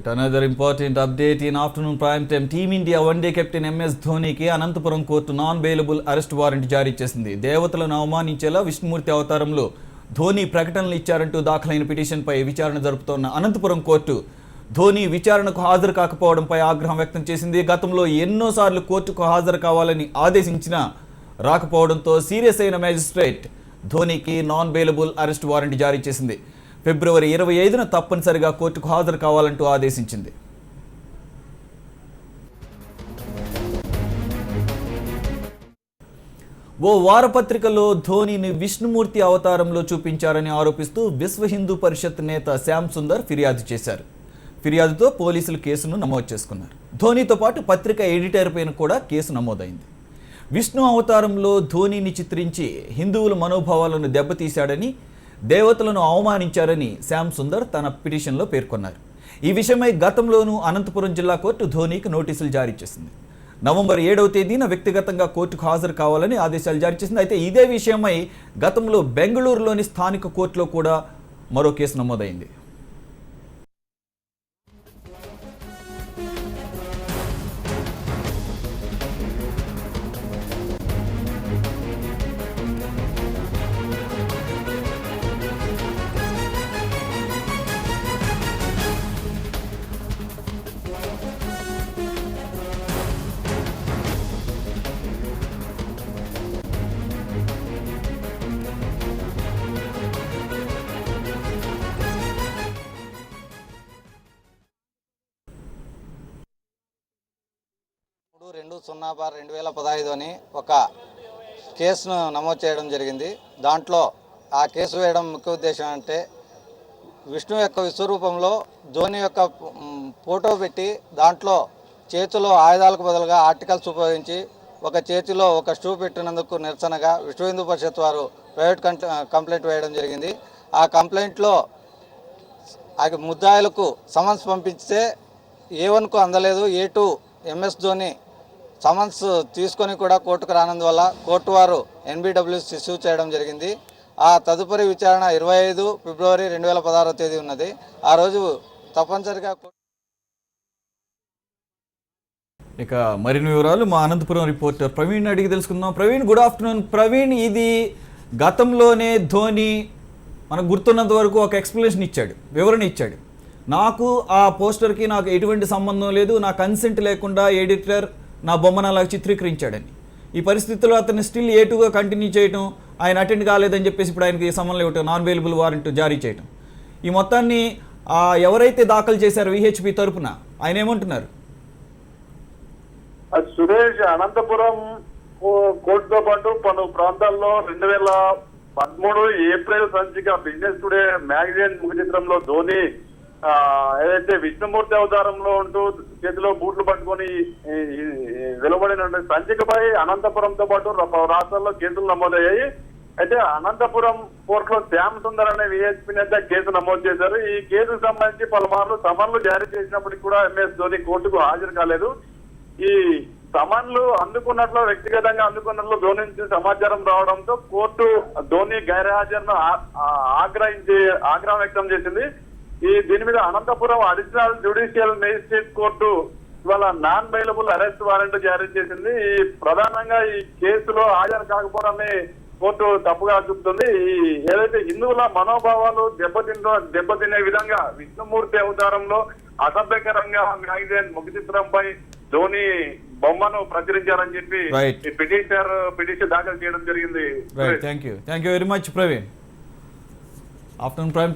Right, another important update in afternoon prime time. Team India one-day captain MS ధోనికి Anantapuram court non-bailable arrest warrant జారీ చేసింది. దేవతలను అవమానించేలా విష్ణుమూర్తి అవతారంలో ధోని ప్రకటనలు ఇచ్చారంటూ దాఖలైన పిటిషన్పై విచారణ జరుపుతోన్న అనంతపురం కోర్టు ధోని విచారణకు హాజరు కాకపోవడంపై ఆగ్రహం వ్యక్తం చేసింది. గతంలో ఎన్నోసార్లు కోర్టుకు హాజరు కావాలని ఆదేశించినా రాకపోవడంతో సీరియస్ అయిన మేజిస్ట్రేట్ ధోనికి నాన్-బెయిలబుల్ అరెస్ట్ వారెంట్ జారీ చేసింది. ఫిబ్రవరి 25న తప్పనిసరిగా కోర్టుకు హాజరు కావాలంటూ ఆదేశించింది. ఓ వారపత్రికలో ధోనిని విష్ణుమూర్తి అవతారంలో చూపించారని ఆరోపిస్తూ విశ్వ హిందూ పరిషత్ నేత శ్యామ్ సుందర్ ఫిర్యాదు చేశారు. ఫిర్యాదుతో పోలీసులు కేసును నమోదు చేసుకున్నారు. ధోనితో పాటు పత్రిక ఎడిటర్ పైన కూడా కేసు నమోదైంది. విష్ణు అవతారంలో ధోనిని చిత్రించి హిందువుల మనోభావాలను దెబ్బతీశాడని, దేవతలను అవమానించారని శ్యామ్ సుందర్ తన పిటిషన్లో పేర్కొన్నారు. ఈ విషయమై గతంలోనూ అనంతపురం జిల్లా కోర్టు ధోనికి నోటీసులు జారీ చేసింది. నవంబర్ 7వ తేదీన వ్యక్తిగతంగా కోర్టుకు హాజరు కావాలని ఆదేశాలు జారీ చేసింది. అయితే ఇదే విషయమై గతంలో బెంగళూరులోని స్థానిక కోర్టులో కూడా మరో కేసు నమోదైంది. రెండు 2015 అని ఒక కేసును నమోదు చేయడం జరిగింది. దాంట్లో ఆ కేసు వేయడం ముఖ్య ఉద్దేశం అంటే విష్ణు యొక్క విశ్వరూపంలో ధోని యొక్క ఫోటో పెట్టి దాంట్లో చేతిలో ఆయుధాలకు బదులుగా ఆర్టికల్స్ ఉపయోగించి ఒక చేతిలో ఒక షూ పెట్టినందుకు నిరసనగా విశ్వ హిందూ పరిషత్ వారు ప్రైవేట్ కంప్లైంట్ వేయడం జరిగింది. ఆ కంప్లైంట్లో ముద్దాయిలకు సమన్స్ పంపిస్తే A1కు అందలేదు. A2 MS ధోని సమన్స్ తీసుకొని కూడా కోర్టుకు రానందువల్ల కోర్టు వారు NBWS ఇష్యూ చేయడం జరిగింది. ఆ తదుపరి విచారణ 25 ఫిబ్రవరి 2016 తేదీ ఉన్నది. ఆ రోజు తప్పనిసరిగా ఇక మరిన్ని వివరాలు మా అనంతపురం రిపోర్టర్ ప్రవీణ్ అడిగి తెలుసుకుందాం. Praveen, good afternoon. ప్రవీణ్, ఇది గతంలోనే ధోని మనకు గుర్తున్నంత వరకు ఒక ఎక్స్ప్లెనేషన్ ఇచ్చాడు, వివరణ ఇచ్చాడు. నాకు ఆ పోస్టర్కి నాకు ఎటువంటి సంబంధం లేదు, నా కన్సెంట్ లేకుండా ఎడిటర్ నా బొమ్మను అలా చిత్రీకరించాడని. ఈ పరిస్థితుల్లో అతన్ని స్టిల్ A2గా కంటిన్యూ చేయటం, ఆయన అటెండ్ కాలేదని చెప్పేసి ఇప్పుడు ఆయనకి సంబంధం ఇవ్వటం, నాన్-బెయిలబుల్ వారెంట్ జారీ చేయటం, ఈ మొత్తాన్ని ఎవరైతే దాఖలు చేశారో VHP తరపున ఆయన ఏమంటున్నారు? సురేష్, అనంతపురం కోర్టుతో పాటు పలు ప్రాంతాల్లో 2013 ఏప్రిల్ సంచిక బిజినెస్ టుడే మ్యాగజైన్ ముఖ చిత్రంలో ధోని ఏదైతే విష్ణుమూర్తి అవతారంలో ఉంటూ చేతిలో బూట్లు పట్టుకొని వెలువడిన సంచికపై అనంతపురంతో పాటు రాష్ట్రాల్లో కేసులు నమోదయ్యాయి. అయితే అనంతపురం కోర్టులో శ్యామ్ సుందర్ అనే VHP నేత కేసు నమోదు చేశారు. ఈ కేసుకు సంబంధించి పలుమార్లు సమన్లు జారీ చేసినప్పటికీ కూడా MS ధోని కోర్టుకు హాజరు కాలేదు. ఈ సమన్లు అందుకున్నట్లు, వ్యక్తిగతంగా అందుకున్నట్లు ధోని నుంచి సమాచారం రావడంతో కోర్టు ధోని గైర్హాజరును ఆగ్రహం వ్యక్తం చేసింది. దీని మీద Anantapuram additional judicial magistrate court ఇవాళ నాన్-బెయిలబుల్ అరెస్ట్ వారెంట్ జారీ చేసింది. ప్రధానంగా ఈ కేసులో హాజరు కాకపోవడాన్ని కోర్టు తప్పుగా చూపుతుంది. ఏదైతే హిందువుల మనోభావాలు దెబ్బతినే విధంగా విష్ణుమూర్తి అవతారంలో అసభ్యకరంగా మ్యాగజైన్ ముఖ చిత్రంపై ధోని బొమ్మను ప్రచురించారని చెప్పి పిటిషన్ దాఖలు చేయడం జరిగింది. Thank you very much Praveen. Afternoon prime